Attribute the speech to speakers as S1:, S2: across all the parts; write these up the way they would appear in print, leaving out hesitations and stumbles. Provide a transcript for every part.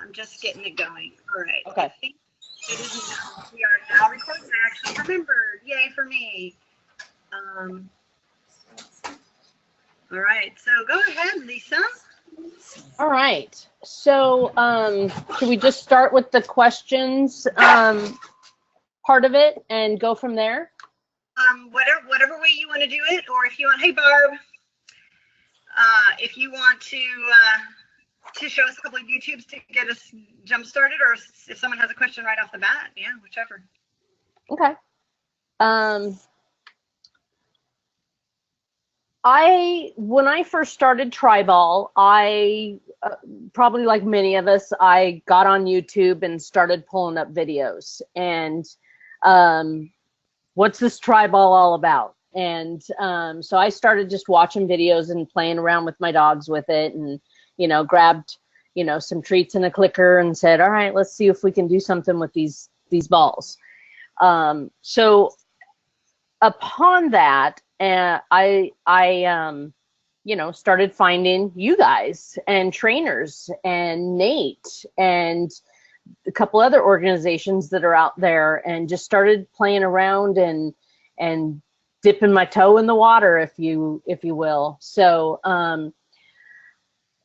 S1: I'm just getting it going. All right.
S2: Okay.
S1: I think it is now. We are now recording. I actually remembered. Yay for me. All right. So go ahead, Lisa.
S2: All right. So should we just start with the questions part of it and go from there?
S1: Whatever way you want to do it, or if you want, hey Barb, if you want to show us a couple of YouTubes to get us jump started, or if someone has a question right off the bat, yeah, whichever.
S2: Okay. When I first started Tri-Ball, I probably like many of us, I got on YouTube and started pulling up videos. And what's this Tri-Ball all about? And so I started just watching videos and playing around with my dogs with it, and grabbed some treats and a clicker and said, all right, let's see if we can do something with these balls. So upon that, I started finding you guys and trainers and Nate and a couple other organizations that are out there, and just started playing around and dipping my toe in the water, if you will. So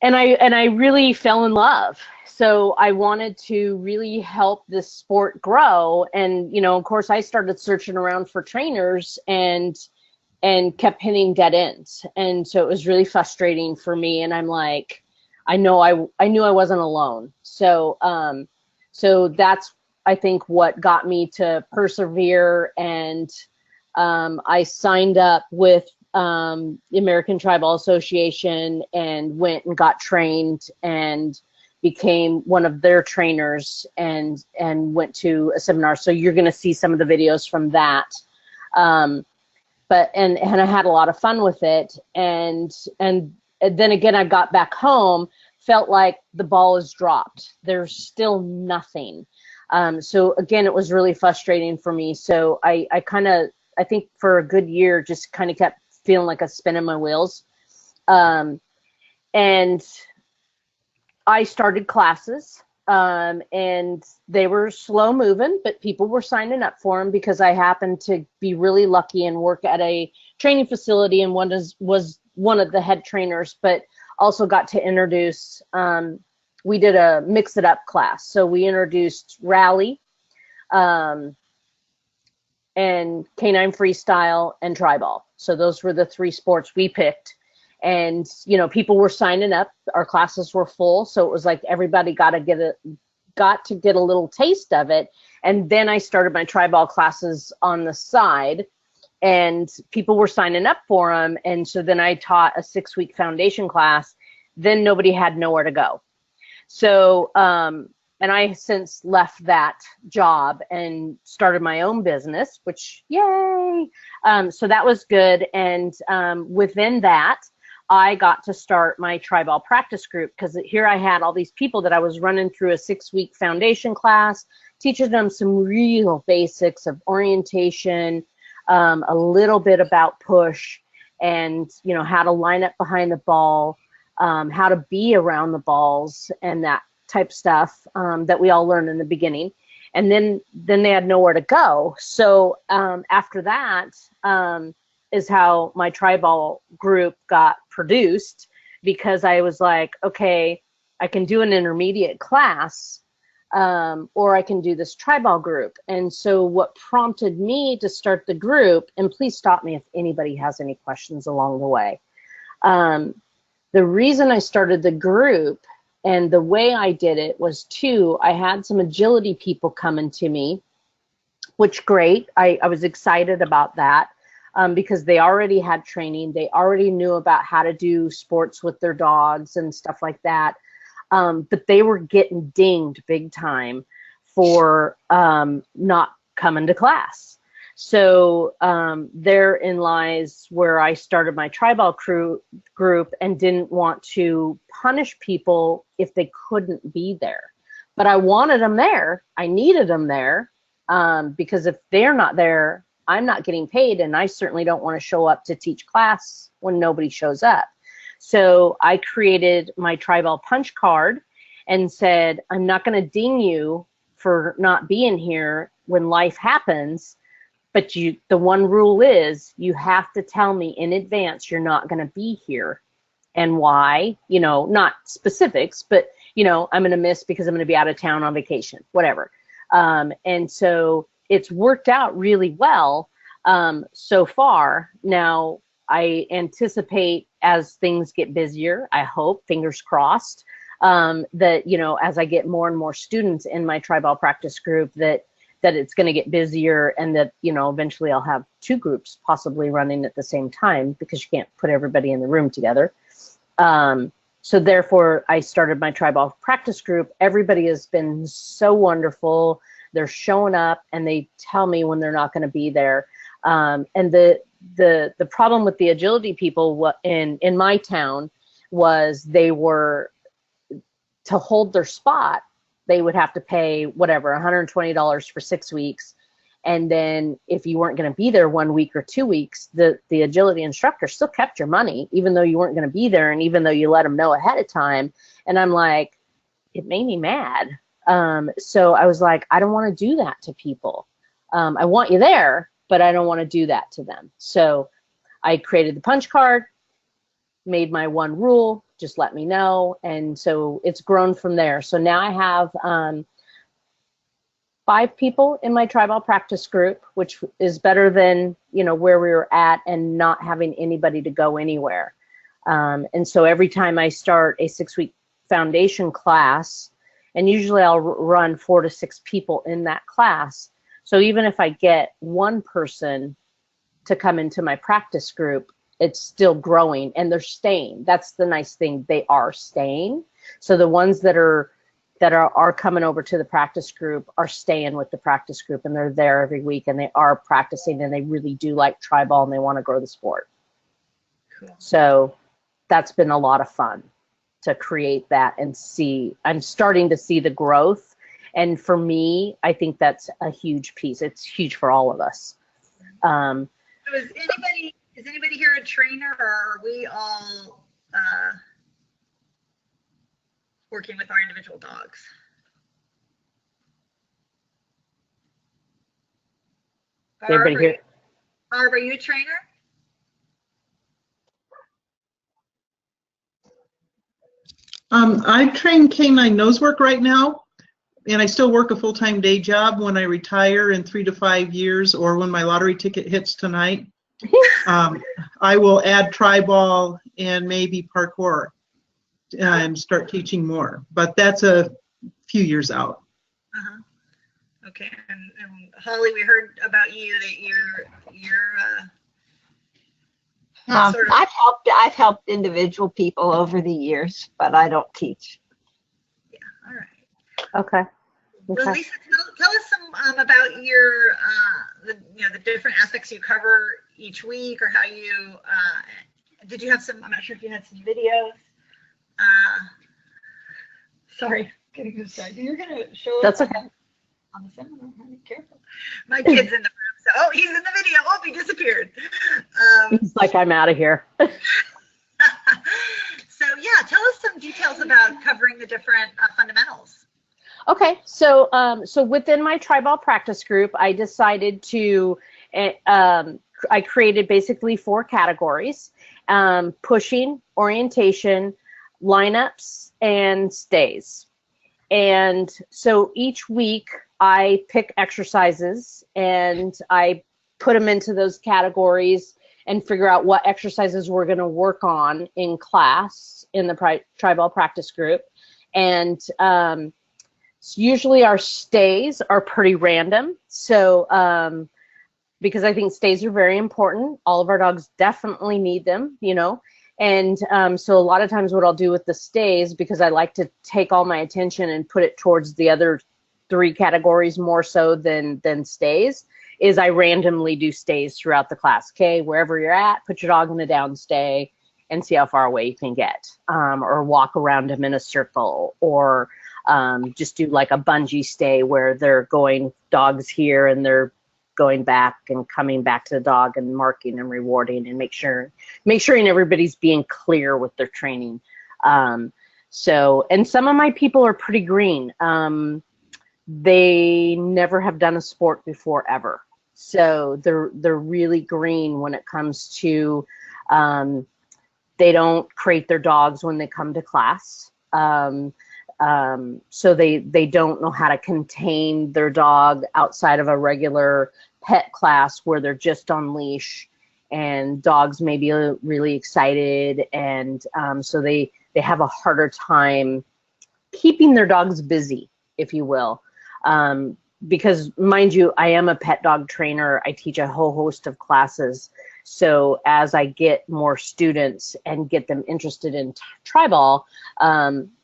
S2: and I really fell in love. So I wanted to really help this sport grow. And of course, I started searching around for trainers and kept hitting dead ends. And so it was really frustrating for me. And I'm like, I knew I wasn't alone. So so that's, I think, what got me to persevere. And I signed up with the American Tri-Ball Association and went and got trained and became one of their trainers, and went to a seminar. So you're going to see some of the videos from that. But I had a lot of fun with it. And then again, I got back home, felt like the ball is dropped. There's still nothing. So again, it was really frustrating for me. So I think for a good year, just kind of kept feeling like a spin in my wheels. And I started classes, and they were slow moving, but people were signing up for them because I happened to be really lucky and work at a training facility, and was one of the head trainers, but also got to introduce, we did a mix it up class. So we introduced rally, and canine freestyle and Tri-Ball. So those were the three sports we picked. And people were signing up. Our classes were full, so it was like everybody got to get a little taste of it. And then I started my Tri-Ball classes on the side, and people were signing up for them. And so then I taught a 6-week foundation class. Then nobody had nowhere to go. So and I since left that job and started my own business, which, yay. So that was good. And within that, I got to start my Tri-Ball practice group, because here I had all these people that I was running through a 6-week foundation class, teaching them some real basics of orientation, a little bit about push, and how to line up behind the ball, how to be around the balls, and that type stuff that we all learned in the beginning. And then they had nowhere to go. So after that is how my Tri-Ball group got produced, because I was like, okay, I can do an intermediate class, or I can do this Tri-Ball group. And so what prompted me to start the group, and please stop me if anybody has any questions along the way. The reason I started the group and the way I did it was, I had some agility people coming to me, which great. I was excited about that. Because they already had training. They already knew about how to do sports with their dogs and stuff like that. But they were getting dinged big time for not coming to class. So therein lies where I started my Tri-Ball group, and didn't want to punish people if they couldn't be there. But I wanted them there. I needed them there, because if they're not there, I'm not getting paid, and I certainly don't want to show up to teach class when nobody shows up. So I created my Tri-Ball punch card, and said, I'm not going to ding you for not being here when life happens, but the one rule is you have to tell me in advance you're not going to be here and why, not specifics, but, I'm going to miss because I'm going to be out of town on vacation, whatever. And so it's worked out really well so far. Now, I anticipate as things get busier, I hope, fingers crossed, that, as I get more and more students in my tri-ball practice group, that it's going to get busier, and that, eventually I'll have 2 groups possibly running at the same time, because you can't put everybody in the room together. So therefore, I started my tri-ball practice group. Everybody has been so wonderful. They're showing up, and they tell me when they're not going to be there. And the problem with the agility people in my town was they were, to hold their spot, they would have to pay whatever, $120 for 6 weeks. And then if you weren't going to be there 1 week or 2 weeks, the agility instructor still kept your money, even though you weren't going to be there, and even though you let them know ahead of time. And I'm like, it made me mad. So I was like, I don't want to do that to people. I want you there, but I don't want to do that to them. So I created the punch card, made my one rule, just let me know. And so it's grown from there. So now I have 5 people in my tri-ball practice group, which is better than, where we were at and not having anybody to go anywhere. And so every time I start a 6-week foundation class, and usually I'll run 4 to 6 people in that class. So even if I get one person to come into my practice group, it's still growing, and they're staying. That's the nice thing. They are staying. So the ones that are coming over to the practice group are staying with the practice group, and they're there every week, and they are practicing, and they really do like tri-ball, and they want to grow the sport. Cool. So that's been a lot of fun to create that and see. I'm starting to see the growth, and for me, I think that's a huge piece. It's huge for all of us.
S1: So is anybody here a trainer, or are we all working with our individual dogs?
S2: Everybody here?
S1: Barb, are you a trainer?
S3: I train canine nose work right now, and I still work a full-time day job. When I retire in 3 to 5 years, or when my lottery ticket hits tonight, I will add tri-ball and maybe parkour and start teaching more. But that's a few years out.
S1: Okay, and Holly, we heard about you that you're sort of...
S4: I've helped individual people over the years, but I don't teach.
S1: Yeah, all right.
S2: Okay.
S1: Well, Lisa, tell us some about your the different aspects you cover each week, or how you did you have some? I'm not sure if you had some videos. Sorry, getting distracted. You're gonna show
S2: us. That's okay.
S1: On the seminar. Be careful. My kid's in the room, so he's in the video. Oh, he disappeared.
S2: He's like, I'm out of here.
S1: So yeah, tell us some details about covering the different fundamentals.
S2: Okay, so within my tri-ball practice group, I decided to, I created basically 4 categories: pushing, orientation, lineups, and stays. And so each week I pick exercises and I put them into those categories and figure out what exercises we're going to work on in class in the tri-ball practice group. And usually our stays are pretty random. So because I think stays are very important. All of our dogs definitely need them, And so a lot of times what I'll do with the stays, because I like to take all my attention and put it towards the other 3 categories more so than stays, is I randomly do stays throughout the class. Okay, wherever you're at, put your dog in a down stay and see how far away you can get, or walk around them in a circle, or just do like a bungee stay where they're going dogs here and they're going back and coming back to the dog and marking and rewarding, and make sure everybody's being clear with their training. So, and some of my people are pretty green. They never have done a sport before ever. So they're really green when it comes to, they don't crate their dogs when they come to class. So they don't know how to contain their dog outside of a regular pet class where they're just on leash and dogs may be really excited. And so they have a harder time keeping their dogs busy, if you will. Because mind you, I am a pet dog trainer. I teach a whole host of classes. So as I get more students and get them interested in Tri-Ball,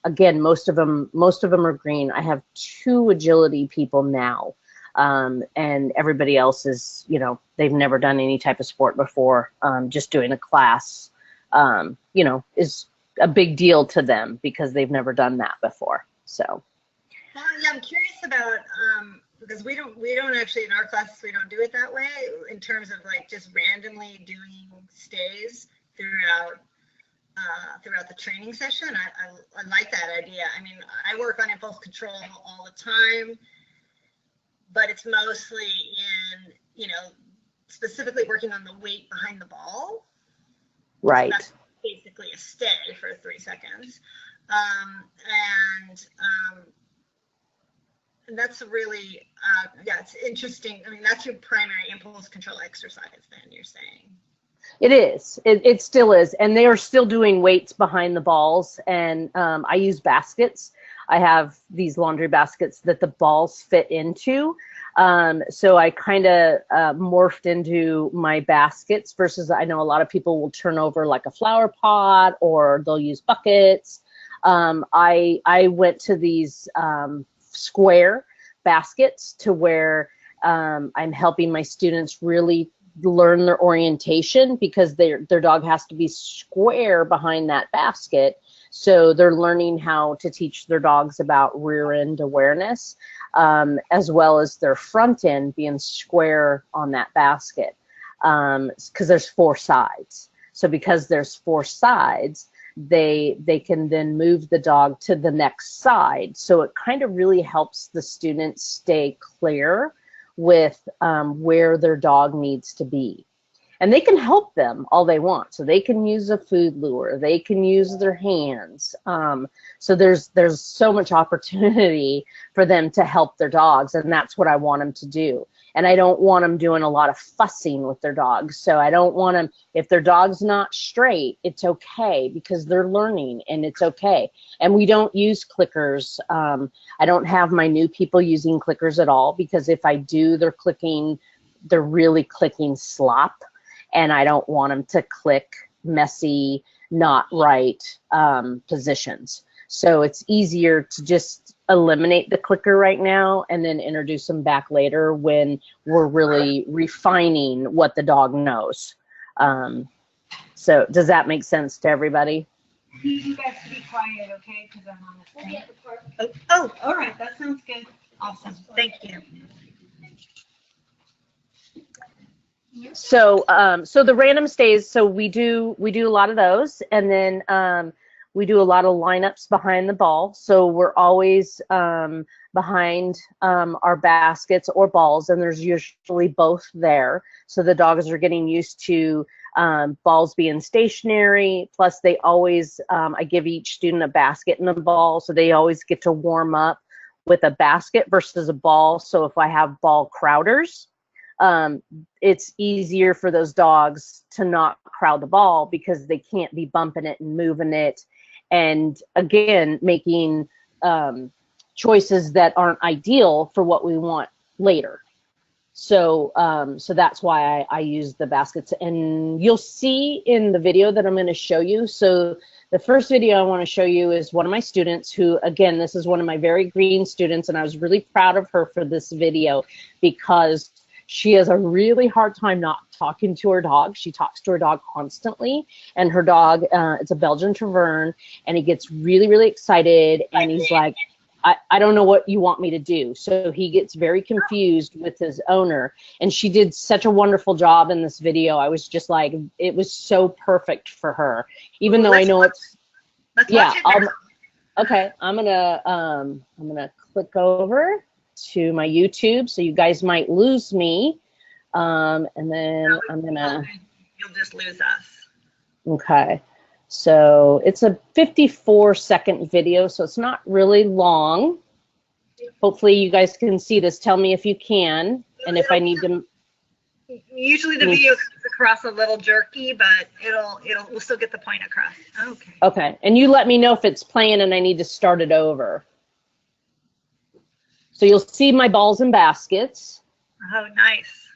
S2: again, most of them are green. I have 2 agility people now, and everybody else is, you know, they've never done any type of sport before. Just doing a class, you know, is a big deal to them because they've never done that before. So.
S1: Well, yeah, I'm curious about because we don't actually in our classes we don't do it that way in terms of like just randomly doing stays throughout the training session. I like that idea. I mean, I work on impulse control all the time, but it's mostly in, you know, specifically working on the weight behind the ball.
S2: Right.
S1: So that's basically a stay for 3 seconds, and that's really, yeah, it's interesting. I mean, that's your primary impulse control exercise then, you're saying.
S2: It is. It still is. And they are still doing weights behind the balls. And I use baskets. I have these laundry baskets that the balls fit into. So I kind of morphed into my baskets versus I know a lot of people will turn over like a flower pot or they'll use buckets. I went to these square baskets to where I'm helping my students really learn their orientation because their dog has to be square behind that basket. So they're learning how to teach their dogs about rear end awareness, as well as their front end being square on that basket, because there's 4 sides. So because there's 4 sides, they can then move the dog to the next side. So it kind of really helps the students stay clear with where their dog needs to be. And they can help them all they want. So they can use a food lure. They can use their hands. So there's so much opportunity for them to help their dogs. And that's what I want them to do. And I don't want them doing a lot of fussing with their dogs. So I don't want them, if their dog's not straight, it's okay because they're learning and it's okay. And we don't use clickers. I don't have my new people using clickers at all because if I do, they're really clicking slop. And I don't want them to click messy, not right positions. So it's easier to just eliminate the clicker right now and then introduce them back later when we're really refining what the dog knows. So does that make sense to everybody?
S1: I need you guys to be quiet, okay? Because I'm on the phone. Oh, all right. That sounds good. Awesome. Thank you.
S2: So so the random stays, so we do a lot of those, and then we do a lot of lineups behind the ball. So we're always behind our baskets or balls, and there's usually both there. So the dogs are getting used to balls being stationary, plus they always, I give each student a basket and a ball, so they always get to warm up with a basket versus a ball. So if I have ball crowders, it's easier for those dogs to not crowd the ball because they can't be bumping it and moving it. And again, making choices that aren't ideal for what we want later. So so that's why I use the baskets. And you'll see in the video that I'm going to show you. So the first video I want to show you is one of my students who, again, this is one of my very green students, and I was really proud of her for this video because she has a really hard time not talking to her dog. She talks to her dog constantly, and her dog, it's a Belgian Tervern, and he gets really, really excited, and he's like, I don't know what you want me to do. So he gets very confused with his owner, and she did such a wonderful job in this video. I was just like, it was so perfect for her, even though I know it's, yeah, Okay, I'm gonna click over to my YouTube, so you guys might lose me. And then I'm gonna.
S1: You'll just lose us.
S2: Okay, so it's a 54-second video, so it's not really long. Hopefully you guys can see this. Tell me if you can, and if I need to.
S1: Usually the video comes across a little jerky, but we'll still get the point across. Okay.
S2: Okay, and you let me know if it's playing and I need to start it over. So you'll see my balls and baskets.
S1: Oh, nice.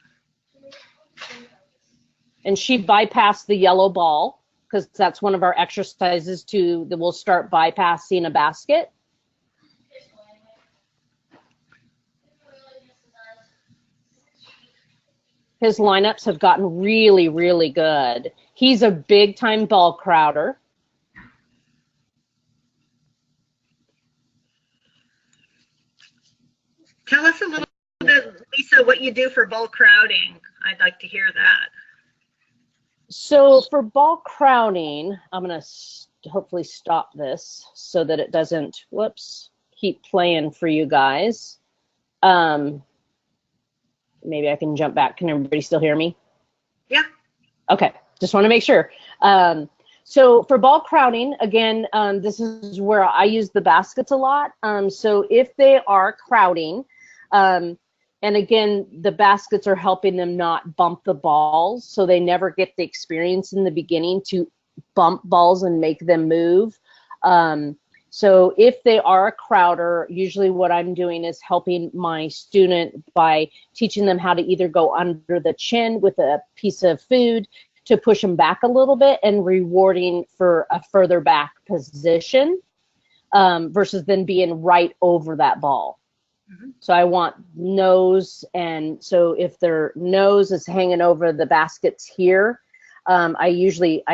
S2: And she bypassed the yellow ball because that's one of our exercises too, that we'll start bypassing a basket. His lineups have gotten really, really good. He's a big time ball crowder.
S1: Tell us a little bit, Lisa, what you do for ball crowding. I'd like to hear that.
S2: So for ball crowding, I'm going to hopefully stop this so that it doesn't, whoops, keep playing for you guys. Maybe I can jump back. Can everybody still hear me?
S1: Yeah.
S2: Okay, just want to make sure. So for ball crowding, again, this is where I use the baskets a lot. So if they are crowding, and again, the baskets are helping them not bump the balls, so they never get the experience in the beginning to bump balls and make them move. So if they are a crowder, usually what I'm doing is helping my student by teaching them how to either go under the chin with a piece of food to push them back a little bit and rewarding for a further back position versus then being right over that ball. Mm-hmm. So I want nose, and so if their nose is hanging over the baskets here, I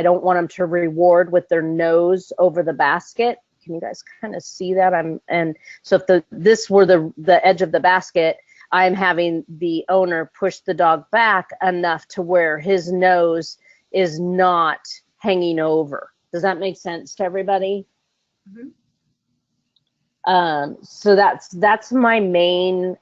S2: don't want them to reward with their nose over the basket. Can you guys kind of see that? And so if this were the edge of the basket, I'm having the owner push the dog back enough to where his nose is not hanging over. Does that make sense to everybody? Mm-hmm. So that's my main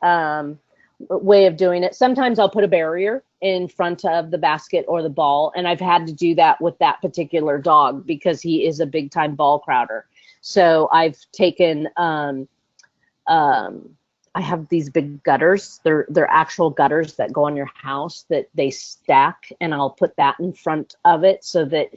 S2: way of doing it. Sometimes I'll put a barrier in front of the basket or the ball, and I've had to do that with that particular dog because he is a big time ball crowder. So I've taken, I have these big gutters. They're actual gutters that go on your house that they stack, and I'll put that in front of it so that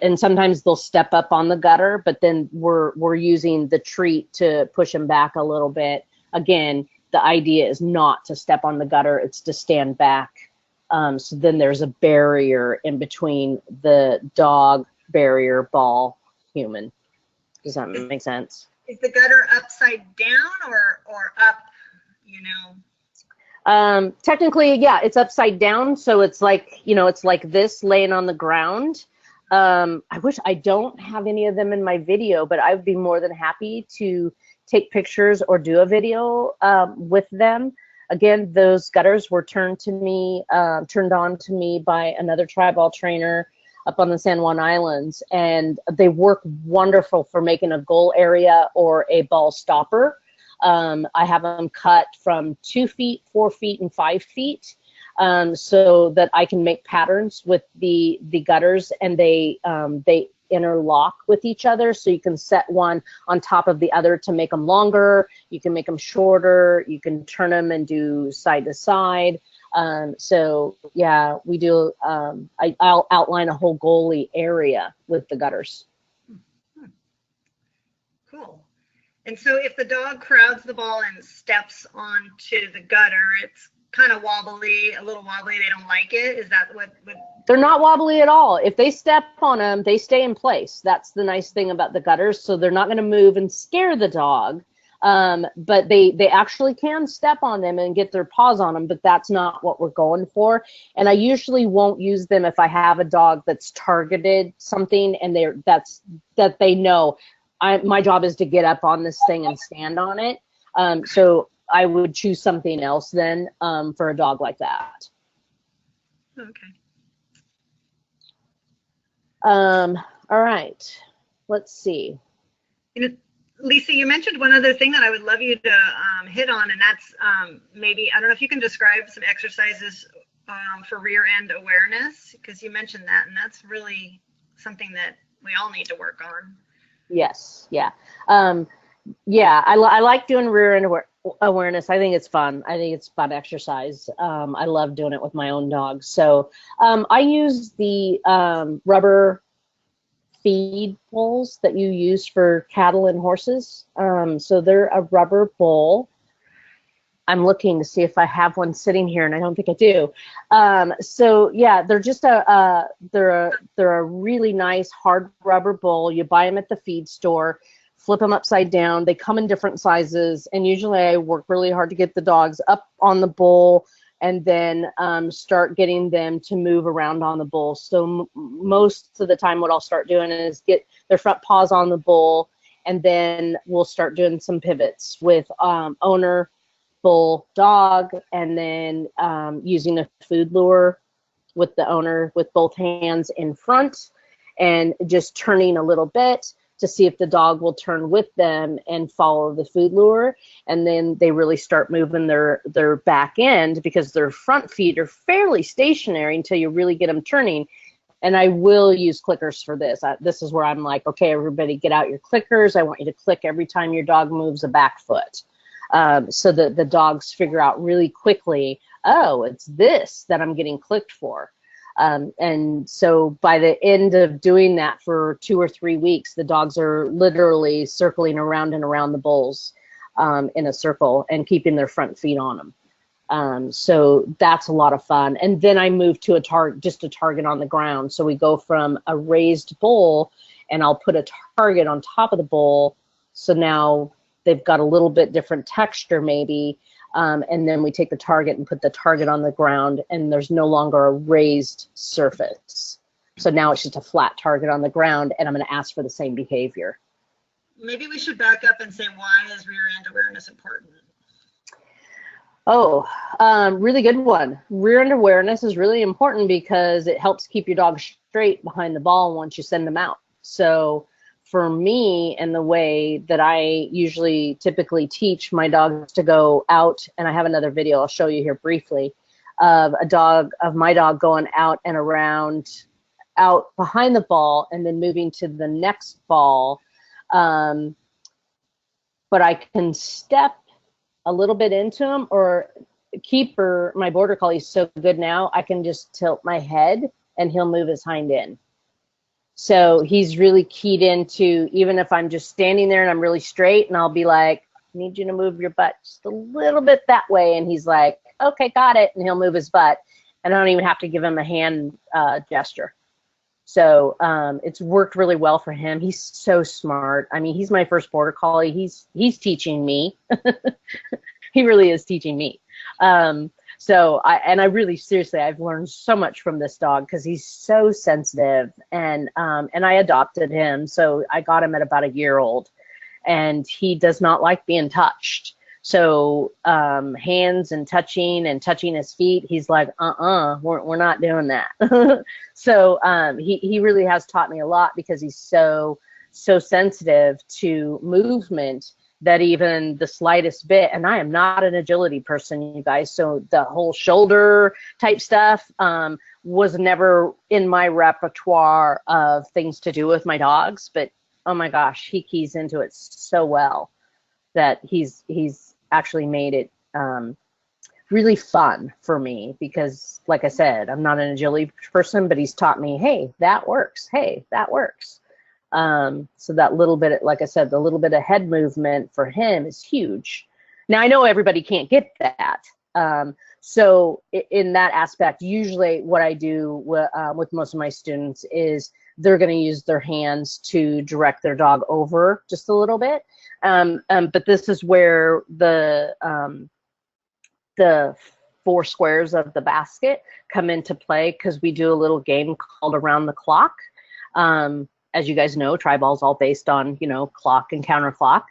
S2: and sometimes they'll step up on the gutter, but then we're using the treat to push him back a little bit. Again, the idea is not to step on the gutter, it's to stand back. So then there's a barrier in between the dog, barrier, ball, human. Does that make sense?
S1: Is the gutter upside down or up, you know?
S2: Technically, yeah, it's upside down. So it's like, it's like this laying on the ground. I wish I don't have any of them in my video, but I would be more than happy to take pictures or do a video with them. Again, those gutters were turned on to me by another tri-ball trainer up on the San Juan Islands, and they work wonderful for making a goal area or a ball stopper. I have them cut from 2 feet, 4 feet, and 5 feet, so that I can make patterns with the gutters, and they interlock with each other, so you can set one on top of the other to make them longer. You can make them shorter. You can turn them and do side to side. So yeah, we do, I'll outline a whole goalie area with the gutters.
S1: Cool. And so if the dog crowds the ball and steps onto the gutter, it's kind of wobbly, a little wobbly, they don't like it. Is that what?
S2: They're not wobbly at all. If they step on them, they stay in place. That's the nice thing about the gutters. So they're not going to move and scare the dog. But they actually can step on them and get their paws on them, but that's not what we're going for. And I usually won't use them if I have a dog that's targeted something and that they know my job is to get up on this thing and stand on it. So I would choose something else then for a dog like that.
S1: Okay.
S2: All right. Let's see.
S1: You know, Lisa, you mentioned one other thing that I would love you to hit on, and that's maybe, I don't know if you can describe some exercises for rear end awareness, because you mentioned that, and that's really something that we all need to work on.
S2: Yes, yeah. Yeah, I like doing rear end awareness. I think it's fun. I think it's fun exercise. I love doing it with my own dogs. So I use the rubber feed bowls that you use for cattle and horses. So they're a rubber bowl. I'm looking to see if I have one sitting here, and I don't think I do. So yeah, they're just they're a really nice hard rubber bowl. You buy them at the feed store, flip them upside down. They come in different sizes, and usually I work really hard to get the dogs up on the bowl and then start getting them to move around on the bowl. So most of the time what I'll start doing is get their front paws on the bowl, and then we'll start doing some pivots with owner, bull, dog, and then using a food lure with the owner with both hands in front and just turning a little bit to see if the dog will turn with them and follow the food lure. And then they really start moving their back end, because their front feet are fairly stationary until you really get them turning. And I will use clickers for this. This is where I'm like, okay, everybody get out your clickers. I want you to click every time your dog moves a back foot. So that the dogs figure out really quickly, oh, it's this that I'm getting clicked for. And so by the end of doing that for 2 or 3 weeks, the dogs are literally circling around and around the bowls in a circle and keeping their front feet on them. So that's a lot of fun. And then I move to just a target on the ground. So we go from a raised bowl, and I'll put a target on top of the bowl. So now they've got a little bit different texture maybe. And then we take the target and put the target on the ground, and there's no longer a raised surface. So now it's just a flat target on the ground, and I'm going to ask for the same behavior.
S1: Maybe we should back up and say, why is rear end awareness important?
S2: Oh, really good one. Rear end awareness is really important because it helps keep your dog straight behind the ball once you send them out. So for me, and the way that I usually typically teach my dogs to go out, and I have another video I'll show you here briefly of my dog going out and around, out behind the ball, and then moving to the next ball. But I can step a little bit into him, or Keeper, my border collie, is so good now, I can just tilt my head and he'll move his hind end. So he's really keyed into, even if I'm just standing there and I'm really straight, and I'll be like, I need you to move your butt just a little bit that way. And he's like, okay, got it. And he'll move his butt. And I don't even have to give him a hand gesture. So it's worked really well for him. He's so smart. I mean, he's my first border collie. He's teaching me. He really is teaching me. So I really, seriously, I've learned so much from this dog, because he's so sensitive, and I adopted him. So I got him at about a year old, and he does not like being touched. So hands and touching his feet, he's like, we're not doing that. So he really has taught me a lot, because he's so sensitive to movement, that even the slightest bit, and I am not an agility person, you guys, so the whole shoulder type stuff was never in my repertoire of things to do with my dogs. But oh my gosh, he keys into it so well that he's actually made it really fun for me, because like I said, I'm not an agility person, but he's taught me, hey, that works. Hey, that works. So that little bit, like I said, the little bit of head movement for him is huge. Now, I know everybody can't get that. So in that aspect, usually what I do with most of my students is they're going to use their hands to direct their dog over just a little bit. But this is where the 4 squares of the basket come into play, because we do a little game called Around the Clock. As you guys know, tri-ball's all based on, clock and counter clock.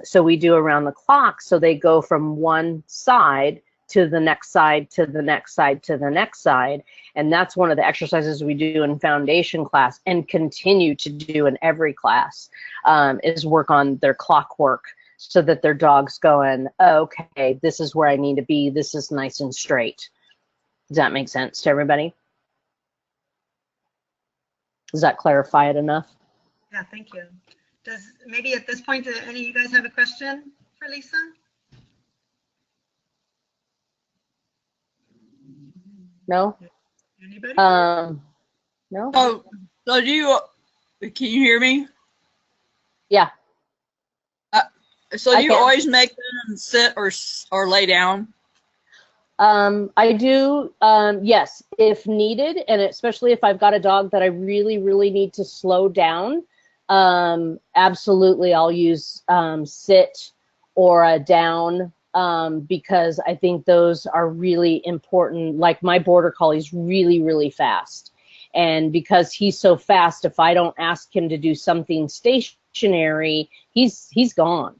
S2: So we do Around the Clock. So they go from one side to the next side, to the next side, to the next side. And that's one of the exercises we do in foundation class and continue to do in every class, is work on their clockwork so that their dog's going, okay, this is where I need to be. This is nice and straight. Does that make sense to everybody? Does that clarify it enough?
S1: Yeah, thank you. Does maybe at this point, do any of you guys have a question for Lisa?
S2: No?
S1: Anybody?
S2: No?
S5: So do you, can you hear me?
S2: Yeah.
S5: So do
S2: I
S5: you
S2: can.
S5: always make them sit or lay down?
S2: I do, yes, if needed, and especially if I've got a dog that I really, really need to slow down, absolutely I'll use sit or a down, because I think those are really important. Like my border collie's really, really fast. And because he's so fast, if I don't ask him to do something stationary, he's gone.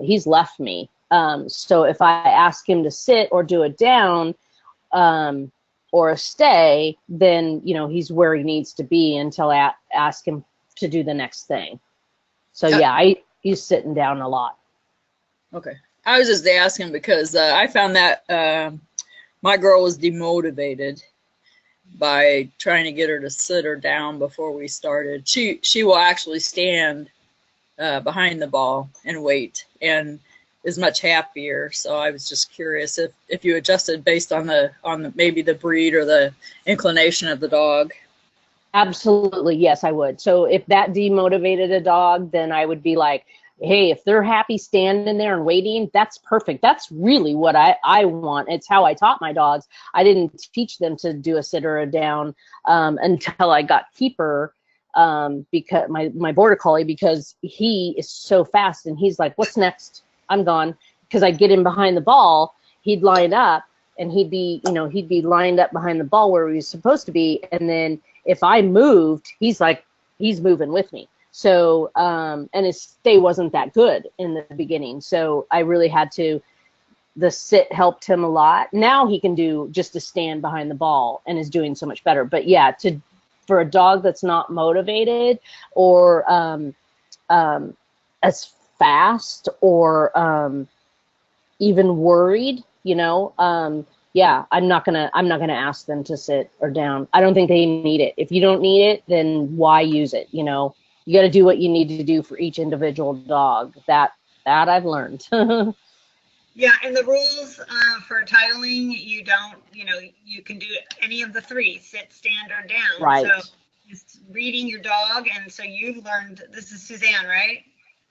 S2: He's left me. So if I ask him to sit or do a down, or a stay, then, you know, he's where he needs to be until I ask him to do the next thing. So yeah, he's sitting down a lot.
S5: Okay. I was just asking because I found that my girl was demotivated by trying to get her to sit her down before we started. She will actually stand behind the ball and wait, and is much happier. So I was just curious if you adjusted based on the maybe the breed or the inclination of the dog.
S2: Absolutely, yes, I would. So if that demotivated a dog, then I would be like, hey, if they're happy standing there and waiting, that's perfect. That's really what I want. It's how I taught my dogs. I didn't teach them to do a sit or a down until I got Keeper, because my border collie, because he is so fast and he's like, what's next? I'm gone. Because I'd get him behind the ball, he'd line up and he'd be lined up behind the ball where he was supposed to be. And then if I moved, he's moving with me. So, and his stay wasn't that good in the beginning. So I really had to, the sit helped him a lot. Now he can do just a stand behind the ball and is doing so much better. But yeah, for a dog that's not motivated or as fast or even worried, you know, yeah, I'm not gonna ask them to sit or down. I don't think they need it. If you don't need it, then why use it? You know, you got to do what you need to do for each individual dog. That I've learned.
S1: Yeah, and the rules for titling, you don't, you know, you can do any of the three, sit, stand, or down.
S2: Right.
S1: So just reading your dog, and so you've learned, this is Suzanne, right?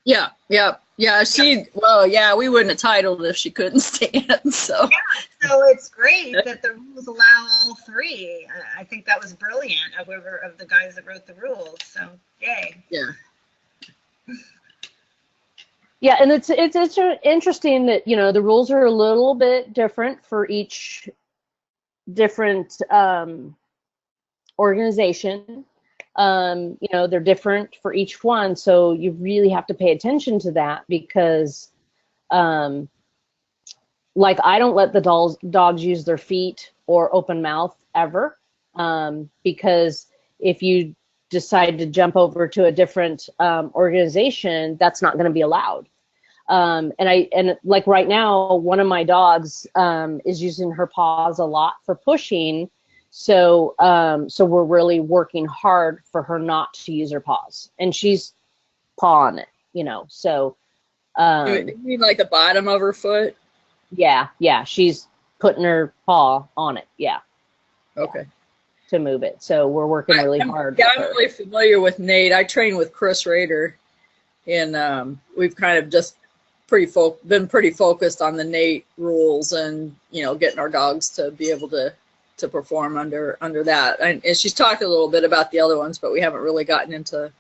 S5: Yeah. Well, yeah, we wouldn't have titled if she couldn't stand. So
S1: yeah, so it's great that the rules allow all three. I think that was brilliant of whoever of the guys that wrote the rules. So yay.
S5: yeah.
S2: Yeah, and it's interesting that, you know, the rules are a little bit different for each different organization. You know, they're different for each one, so you really have to pay attention to that because, like, I don't let the dogs use their feet or open mouth ever, because if you decide to jump over to a different organization, that's not going to be allowed. And like right now, one of my dogs is using her paws a lot for pushing. So we're really working hard for her not to use her paws, and she's pawing it, you know. So
S5: You mean like the bottom of her foot?
S2: yeah, she's putting her paw on it, yeah.
S5: Okay.
S2: To move it. So we're working really hard.
S5: Yeah, I'm really familiar with Nate. I train with Chris Rader, and we've kind of just been pretty focused on the Nate rules and, you know, getting our dogs to be able to perform under that. And she's talked a little bit about the other ones, but we haven't really gotten into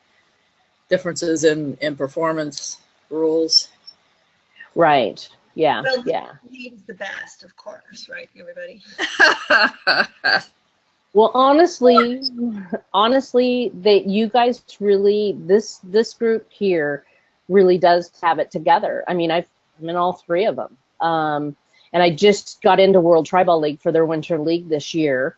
S5: differences in performance rules.
S2: Right. Yeah.
S1: Well,
S2: yeah.
S1: Nate is the best, of course, right, everybody?
S2: Well, honestly, that you guys really, this group here really does have it together. I mean, I'm in all three of them. And And I just got into World Tri-Ball League for their Winter League this year.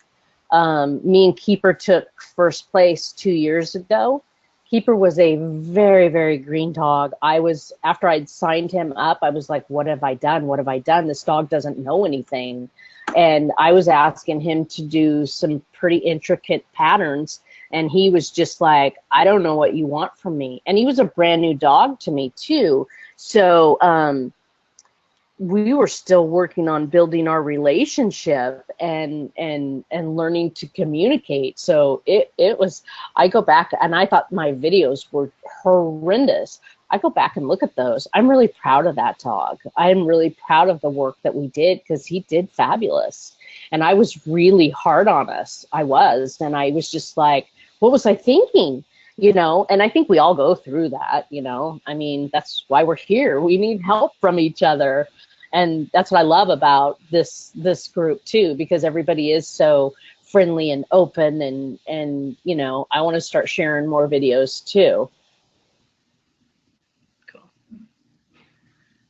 S2: Me and Keeper took first place 2 years ago. Keeper was a very, very green dog. After I'd signed him up, I was like, what have I done? What have I done? This dog doesn't know anything. And I was asking him to do some pretty intricate patterns. And he was just like, I don't know what you want from me. And he was a brand new dog to me too. So we were still working on building our relationship and learning to communicate. So it was, I go back and I thought my videos were horrendous. I go back and look at those. I'm really proud of that dog. I'm really proud of the work that we did because he did fabulous. And I was really hard on us. I was. And I was just like, what was I thinking? You know, and I think we all go through that, you know. I mean, that's why we're here. We need help from each other. And that's what I love about this group too, because everybody is so friendly and open and you know, I want to start sharing more videos too.
S1: Cool.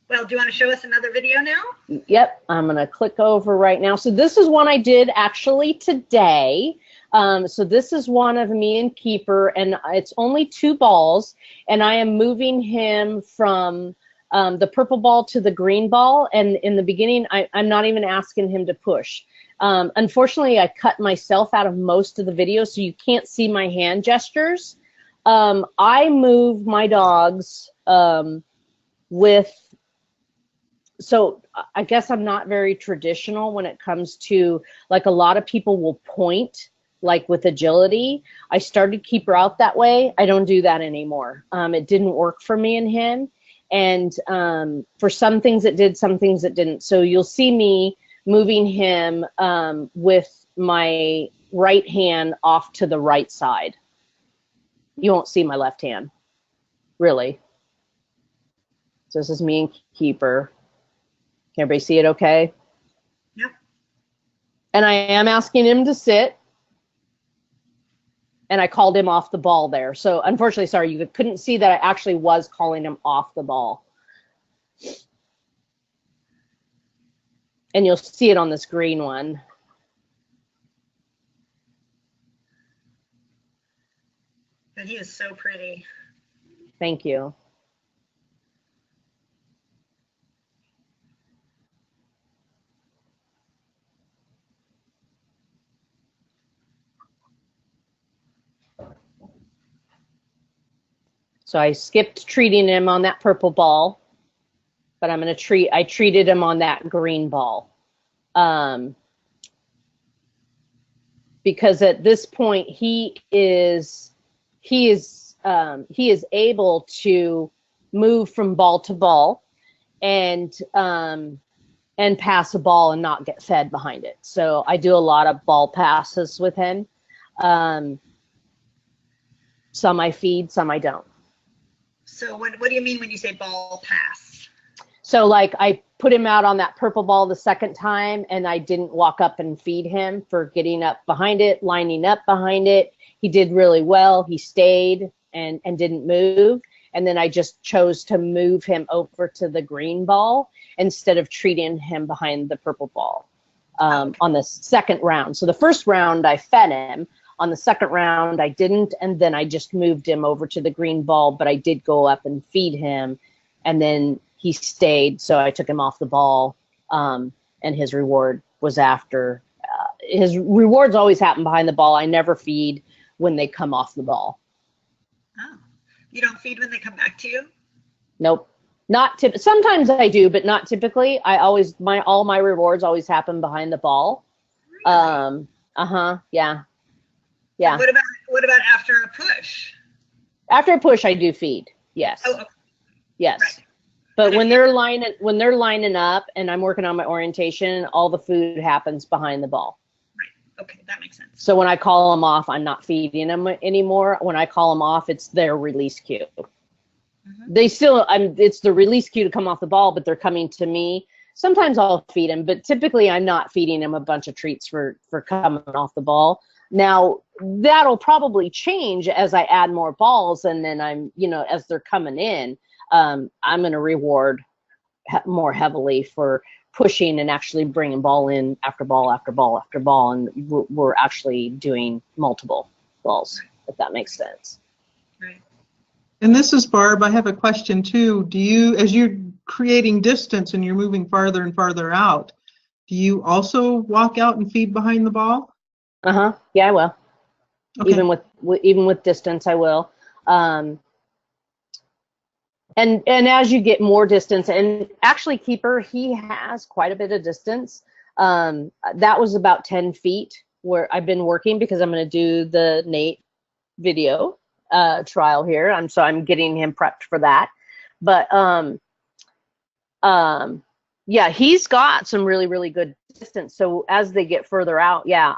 S1: Well, do you want to show us another video now?
S2: Yep, I'm going to click over right now. So this is one I did actually today. So this is one of me and Keeper, and it's only 2 balls, and I am moving him from the purple ball to the green ball. And in the beginning, I'm not even asking him to push. Unfortunately, I cut myself out of most of the video, so you can't see my hand gestures. I move my dogs so I guess I'm not very traditional when it comes to, like, a lot of people will point, like with agility. I started Keeper out that way. I don't do that anymore. It didn't work for me and him. And for some things it did, some things it didn't. So you'll see me moving him with my right hand off to the right side. You won't see my left hand, really. So this is me and Keeper. Can everybody see it okay?
S1: Yep.
S2: And I am asking him to sit. And I called him off the ball there. So unfortunately, sorry, you couldn't see that I actually was calling him off the ball. And you'll see it on this green one.
S1: But he is so pretty.
S2: Thank you. So I skipped treating him on that purple ball, but I treated him on that green ball. Because at this point he is able to move from ball to ball and pass a ball and not get fed behind it. So I do a lot of ball passes with him. Some I feed, some I don't.
S1: So what do you mean when you say ball pass?
S2: So like I put him out on that purple ball the second time and I didn't walk up and feed him for getting up behind it, lining up behind it. He did really well. He stayed and didn't move. And then I just chose to move him over to the green ball instead of treating him behind the purple ball on the second round. So the first round I fed him. On the second round, I didn't, and then I just moved him over to the green ball, but I did go up and feed him, and then he stayed, so I took him off the ball, and his reward was after. His rewards always happen behind the ball. I never feed when they come off the ball.
S1: Oh, you don't feed when they come back to you?
S2: Nope. Sometimes I do, but not typically. All my rewards always happen behind the ball.
S1: Really?
S2: Yeah. Yeah.
S1: What about after a push?
S2: After a push, I do feed. Yes.
S1: Oh, okay.
S2: Yes. Right. But when they're lining up and I'm working on my orientation, all the food happens behind the ball.
S1: Right. Okay, that makes sense.
S2: So when I call them off, I'm not feeding them anymore. When I call them off, it's their release cue. Mm-hmm. It's the release cue to come off the ball, but they're coming to me. Sometimes I'll feed them, but typically I'm not feeding them a bunch of treats for coming off the ball. Now, that'll probably change as I add more balls, and then as they're coming in, I'm going to reward more heavily for pushing and actually bringing ball in after ball after ball after ball, and we're actually doing multiple balls, if that makes sense.
S1: Right.
S3: And this is Barb. I have a question too. Do you, as you're creating distance and you're moving farther and farther out, do you also walk out and feed behind the ball?
S2: Yeah, I will.
S3: Okay.
S2: Even with distance, I will. And as you get more distance, and actually Keeper, he has quite a bit of distance. That was about 10 feet where I've been working, because I'm going to do the Nate video trial here. So I'm getting him prepped for that. But yeah, he's got some really, really good distance. So as they get further out, yeah,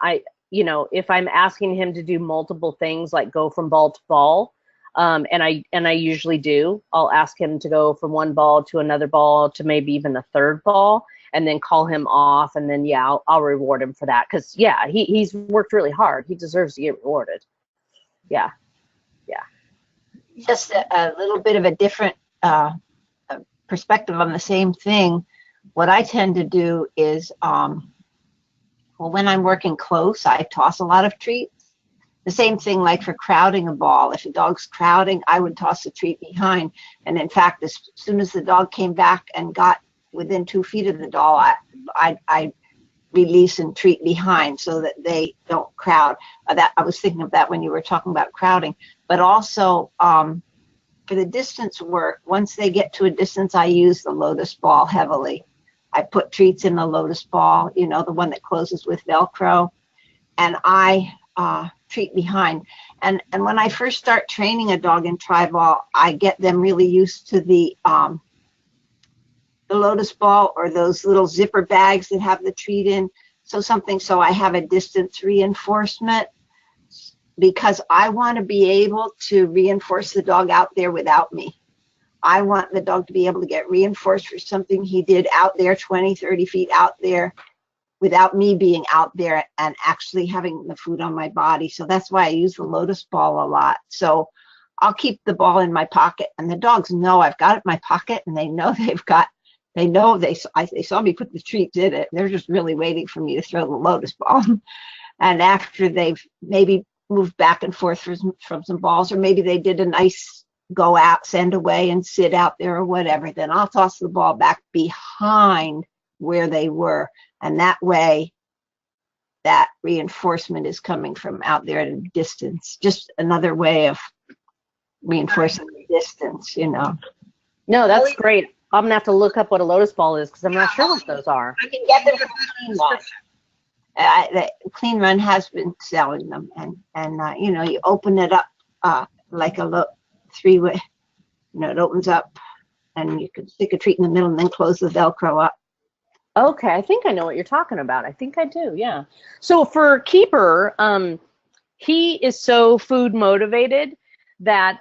S2: if I'm asking him to do multiple things, like go from ball to ball, and I usually do, I'll ask him to go from one ball to another ball to maybe even a third ball, and then call him off, and then yeah, I'll reward him for that, because yeah, he's worked really hard. He deserves to get rewarded. Yeah.
S4: Just a little bit of a different perspective on the same thing. What I tend to do is, when I'm working close, I toss a lot of treats. The same thing like for crowding a ball. If a dog's crowding, I would toss a treat behind. And in fact, as soon as the dog came back and got within 2 feet of the doll, I release and treat behind so that they don't crowd. That I was thinking of that when you were talking about crowding. But also for the distance work, once they get to a distance, I use the lotus ball heavily. I put treats in the lotus ball, the one that closes with Velcro, and I treat behind. And when I first start training a dog in tri-ball, I get them really used to the lotus ball, or those little zipper bags that have the treat in. So I have a distance reinforcement, because I want to be able to reinforce the dog out there without me. I want the dog to be able to get reinforced for something he did out there, 20, 30 feet out there, without me being out there and actually having the food on my body. So that's why I use the lotus ball a lot. So I'll keep the ball in my pocket, and the dogs know I've got it in my pocket, and they know they saw me put the treats in it. They're just really waiting for me to throw the lotus ball. And after they've maybe moved back and forth from some balls, or maybe they did a nice go out, send away, and sit out there or whatever, then I'll toss the ball back behind where they were. And that way, that reinforcement is coming from out there at a distance. Just another way of reinforcing the distance,
S2: No, that's great. I'm gonna have to look up what a lotus ball is, because I'm not sure what those are.
S4: I can get them from Clean Run. Clean Run has been selling them, and you open it up like a three-way. It opens up, and you can stick a treat in the middle, and then close the Velcro up.
S2: Okay, I think I know what you're talking about. I think I do, yeah. So for Keeper, he is so food motivated that,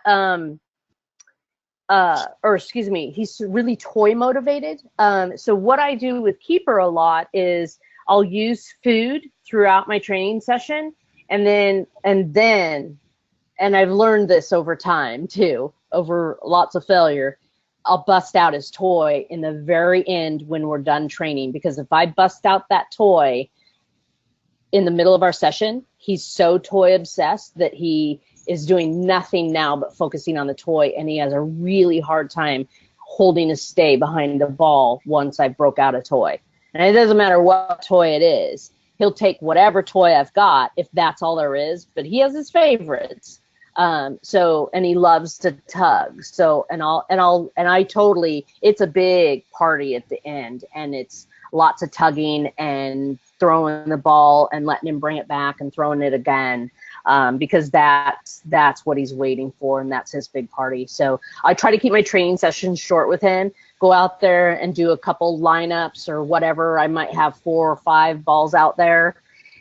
S2: he's really toy motivated. So what I do with Keeper a lot is I'll use food throughout my training session, and I've learned this over time too, over lots of failure, I'll bust out his toy in the very end when we're done training, because if I bust out that toy in the middle of our session, he's so toy obsessed that he is doing nothing now but focusing on the toy, and he has a really hard time holding a stay behind the ball once I broke out a toy. And it doesn't matter what toy it is. He'll take whatever toy I've got if that's all there is, but he has his favorites. And he loves to tug. So, it's a big party at the end, and it's lots of tugging and throwing the ball and letting him bring it back and throwing it again, because that's what he's waiting for, and that's his big party. So I try to keep my training sessions short with him, go out there and do a couple lineups or whatever. I might have 4 or 5 balls out there.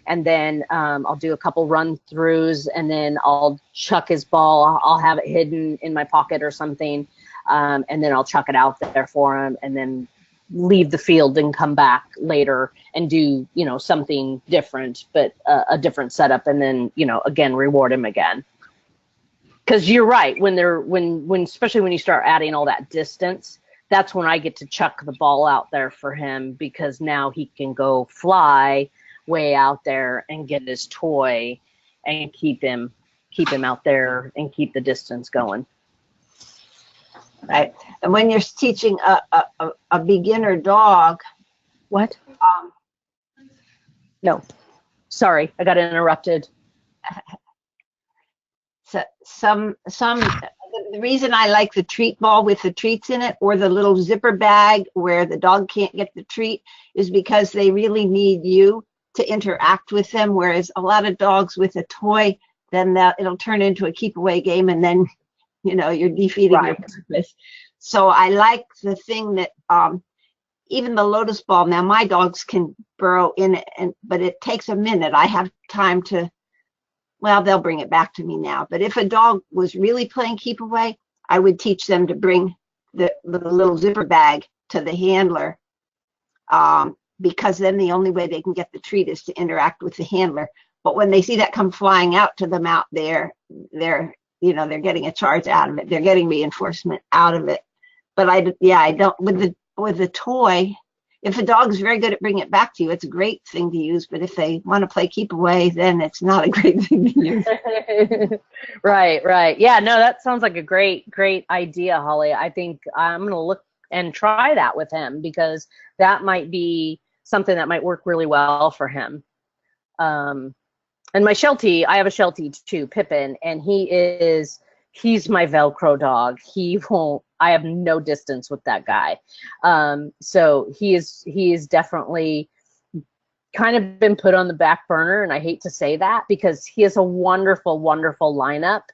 S2: And then I'll do a couple run-throughs, and then I'll chuck his ball. I'll have it hidden in my pocket or something, and then I'll chuck it out there for him, and then leave the field and come back later and do, something different, but a different setup, and then, again, reward him again. Because you're right, when especially when you start adding all that distance, that's when I get to chuck the ball out there for him, because now he can go fly way out there and get his toy and keep him out there and keep the distance going.
S4: Right. And when you're teaching a beginner dog.
S2: What? No. Sorry, I got interrupted.
S4: So the reason I like the treat ball with the treats in it, or the little zipper bag where the dog can't get the treat, is because they really need you to interact with them. Whereas a lot of dogs with a toy, then it'll turn into a keep away game, and then, you know, you're defeating your purpose. So I like the thing that even the lotus ball. Now my dogs can burrow in it, but it takes a minute. I have time to. Well, they'll bring it back to me now. But if a dog was really playing keep away, I would teach them to bring the little zipper bag to the handler, because then the only way they can get the treat is to interact with the handler. But when they see that come flying out to them out there, they're getting a charge out of it. They're getting reinforcement out of it. But I don't, with the toy, if a dog's very good at bringing it back to you, it's a great thing to use. But if they want to play keep away, then it's not a great thing to use.
S2: Right. Yeah, no, that sounds like a great idea, Holly. I think I'm going to look and try that with him, because that might be something that might work really well for him. And my Sheltie, I have a Sheltie too, Pippin, and he's my Velcro dog. I have no distance with that guy. So he is definitely kind of been put on the back burner, and I hate to say that, because he has a wonderful, wonderful lineup,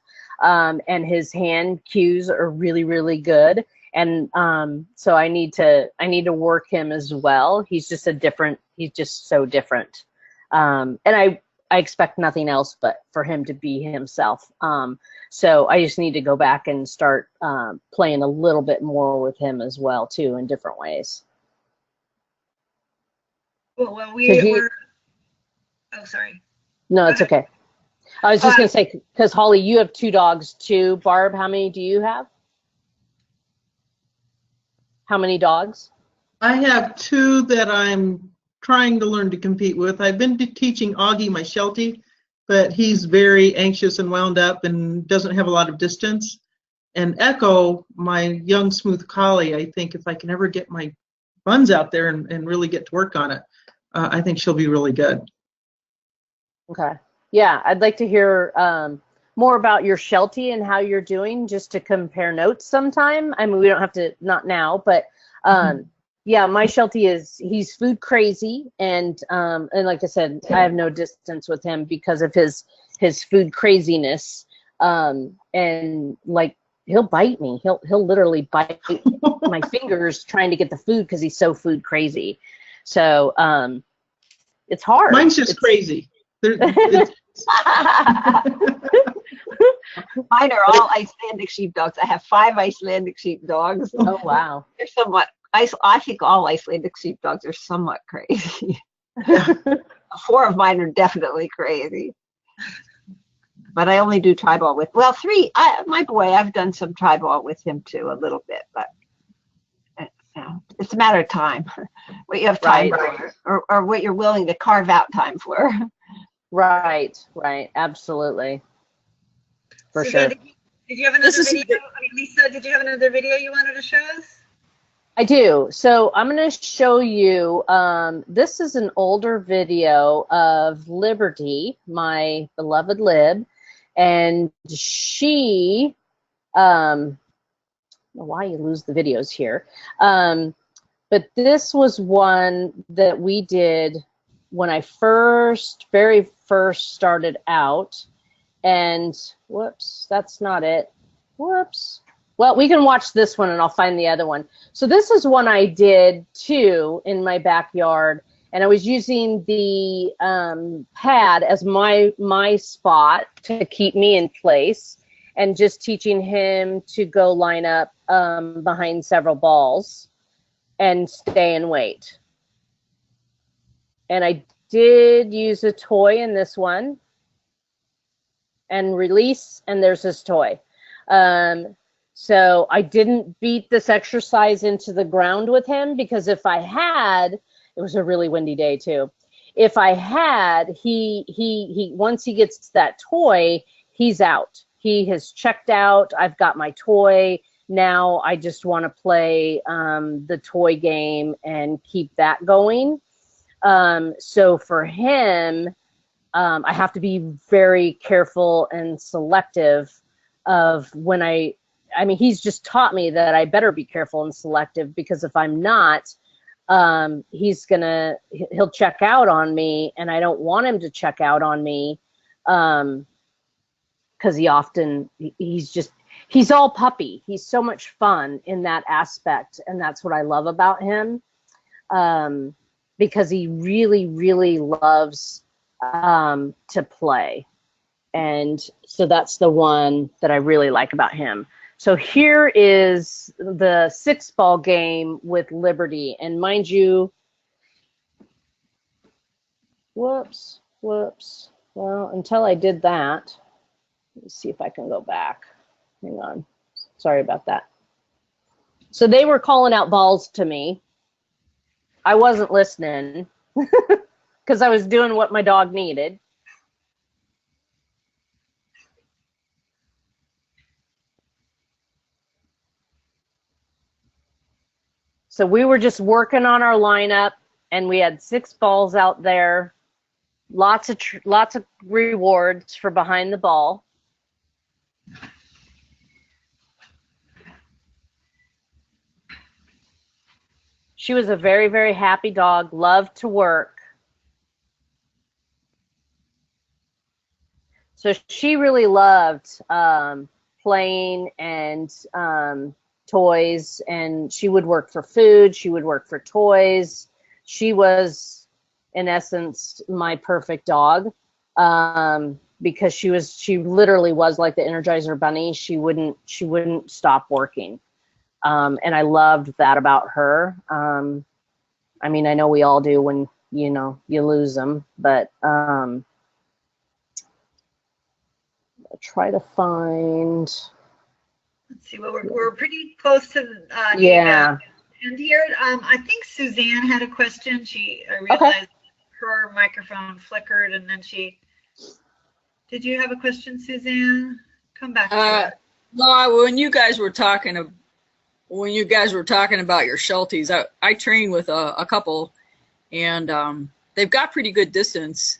S2: and his hand cues are really, really good. And so I need to work him as well. He's just so different. And I expect nothing else but for him to be himself. So I just need to go back and start playing a little bit more with him as well, too, in different ways.
S1: Well, oh, sorry.
S2: No, it's okay. I was just going to say, because Holly, you have 2 dogs too. Barb, how many do you have? How many dogs?
S3: I have 2 that I'm trying to learn to compete with. I've been teaching Augie, my Sheltie, but he's very anxious and wound up and doesn't have a lot of distance. And Echo, my young smooth collie, I think if I can ever get my buns out there and really get to work on it, I think she'll be really good.
S2: Okay. Yeah, I'd like to hear more about your Sheltie and how you're doing, just to compare notes sometime. I mean, we don't have to, not now, but yeah, my Sheltie he's food crazy, and like I said, I have no distance with him because of his food craziness, and like he'll bite me. He'll literally bite my fingers trying to get the food because he's so food crazy. So it's hard.
S3: Mine's just crazy.
S4: Mine are all Icelandic sheepdogs. I have 5 Icelandic sheepdogs.
S2: Oh wow!
S4: They're somewhat. I think all Icelandic sheepdogs are somewhat crazy. 4 of mine are definitely crazy. But I only do tri-ball with, 3. My boy, I've done some tri-ball with him too, a little bit, but it's a matter of time. What you have time for, or what you're willing to carve out time for.
S2: Right, absolutely. For sure.
S1: Did you have another video? Lisa, did you have another video you wanted to show us?
S2: I do. So I'm going to show you, this is an older video of Liberty, my beloved Lib, and she, I don't know why you lose the videos here, but this was one that we did when I very first started out, and whoops, that's not it. Whoops. Well, we can watch this one and I'll find the other one. So this is one I did too in my backyard, and I was using the pad as my spot to keep me in place, and just teaching him to go line up behind several balls and stay and wait. And I did use a toy in this one, and release, and there's his toy. So I didn't beat this exercise into the ground with him, because if I had, it was a really windy day too. If I had, he once he gets that toy, he's out. He has checked out. I've got my toy. Now I just want to play the toy game and keep that going. So for him, I have to be very careful and selective of when I mean, he's just taught me that I better be careful and selective, because if I'm not, he'll check out on me, and I don't want him to check out on me, because he's all puppy. He's so much fun in that aspect, and that's what I love about him, because he really, really loves to play. And so that's the one that I really like about him. So here is the 6-ball game with Liberty. And mind you, whoops. Well, until I did that, let me see if I can go back. Hang on. Sorry about that. So they were calling out balls to me. I wasn't listening because I was doing what my dog needed. So we were just working on our lineup, and we had 6 balls out there. Lots of rewards for behind the ball. She was a very, very happy dog, loved to work. So she really loved playing and toys, and she would work for food, she would work for toys. She was, in essence, my perfect dog, because she literally was like the Energizer Bunny. She wouldn't stop working, and I loved that about her. I mean, I know we all do when you lose them, but I'll try to find.
S1: Let's see. Well, we're pretty close to
S2: yeah.
S1: And here, I think Suzanne had a question. I realized her microphone flickered, and then did you have a question, Suzanne? Come back to it.
S5: No, when you guys were talking about your Shelties, I train with a couple, and they've got pretty good distance.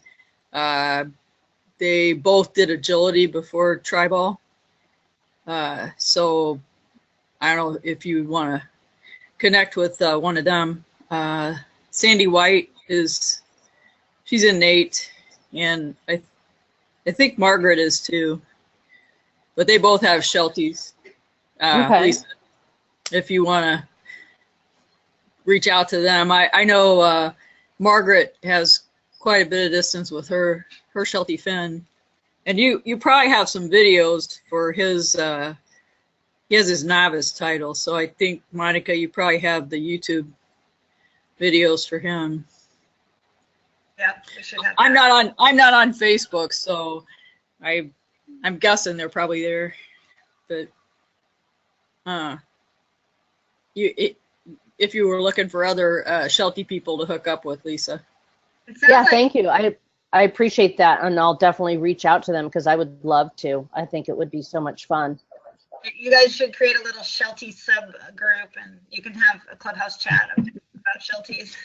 S5: They both did agility before Tri-Ball. So I don't know if you want to connect with one of them. Sandy White she's innate, and I think Margaret is too. But they both have Shelties. Lisa, if you want to reach out to them, I know Margaret has quite a bit of distance with her Sheltie Finn. And you probably have some videos for his, he has his novice title. So I think, Monica, you probably have the YouTube videos for him.
S1: Yeah, we should have.
S5: I'm not on Facebook, so I'm guessing they're probably there. But if you were looking for other Sheltie people to hook up with, Lisa.
S2: Yeah, thank you. I appreciate that, and I'll definitely reach out to them because I would love to. I think it would be so much fun.
S1: You guys should create a little Sheltie sub group, and you can have a Clubhouse chat about Shelties.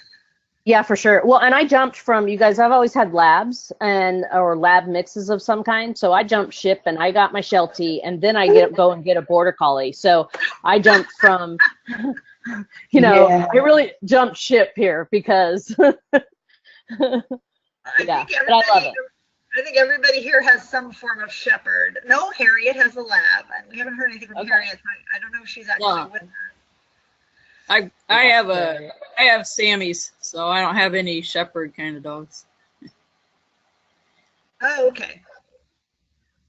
S2: Yeah, for sure. Well, and I jumped from you guys. I've always had labs or lab mixes of some kind. So I jumped ship, and I got my Sheltie, and then I go and get a Border Collie. So I jumped from, I really jumped ship here because. Yeah, but I love it.
S1: I think everybody here has some form of shepherd. No, Harriet has a lab, and we haven't heard anything from Harriet. I don't know if she's actually with us.
S5: I have Sammy's, so I don't have any shepherd kind of dogs.
S1: Oh, okay.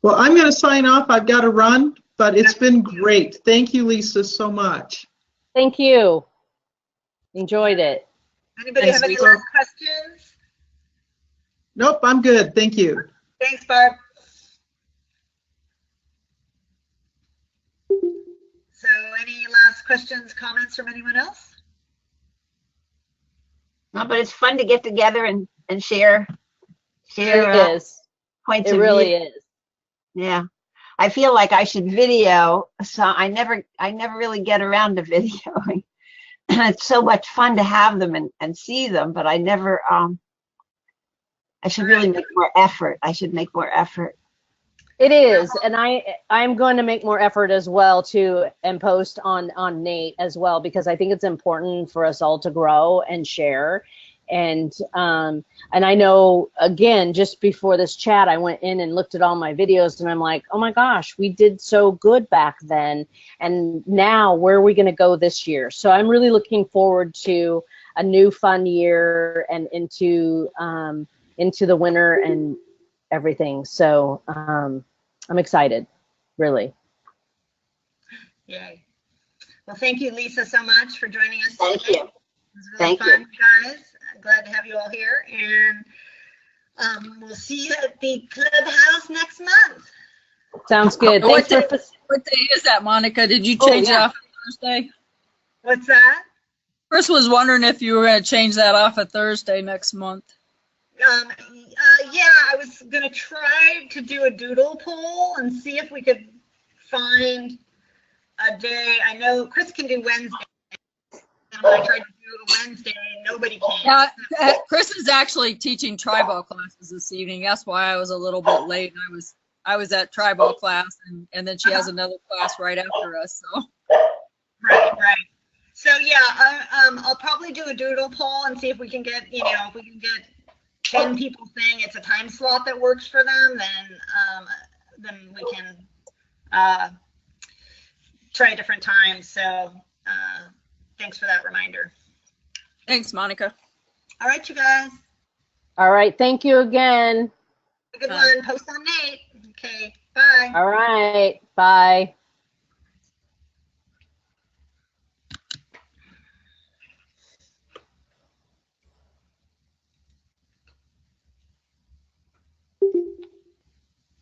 S3: Well, I'm going to sign off. I've got to run, but it's been great. Thank you, Lisa, so much.
S2: Thank you. Enjoyed it.
S1: Anybody have any last questions?
S3: Nope, I'm good. Thank you.
S1: Thanks, Barb. thoughts, questions, comments from anyone else?
S4: No, but it's fun to get together and share
S2: It is.
S4: points
S2: It
S4: of
S2: really
S4: view.
S2: is.
S4: Yeah. I feel like I should video, so I never really get around to videoing. It's so much fun to have them and see them, but I never, I should really make more effort. I should make more effort.
S2: It is, and I'm going to make more effort as well too, and post on Nate as well, because I think it's important for us all to grow and share. And I know, again, just before this chat, I went in and looked at all my videos, and I'm like, oh my gosh, we did so good back then, and now where are we going to go this year? So I'm really looking forward to a new fun year and into the winter and everything. So I'm excited, really.
S1: Yay. Well, thank you, Lisa, so much for joining us today.
S4: Thank you.
S1: It was really fun, guys. Glad to have you all here. And we'll see you at the Clubhouse next month.
S2: Sounds good.
S5: What day is that, Monica? Did you change it off of Thursday?
S1: What's that?
S5: Chris was wondering if you were going to change that off of Thursday next month.
S1: Yeah, I was going to try to do a doodle poll and see if we could find a day. I know Chris can do Wednesday. And when I tried to do a Wednesday, nobody can.
S5: Yeah, Chris is actually teaching tri-ball classes this evening. That's why I was a little bit late. I was at tri-ball class, and then she has another class right after us. So.
S1: Right. So yeah, I'll probably do a doodle poll and see if we can get, if we can get 10 people saying it's a time slot that works for them, then we can try a different time. So thanks for that reminder.
S5: Thanks, Monica.
S1: All right, you guys.
S2: All right. Thank you again.
S1: A good one. Post on Nate. Okay. Bye.
S2: All right. Bye.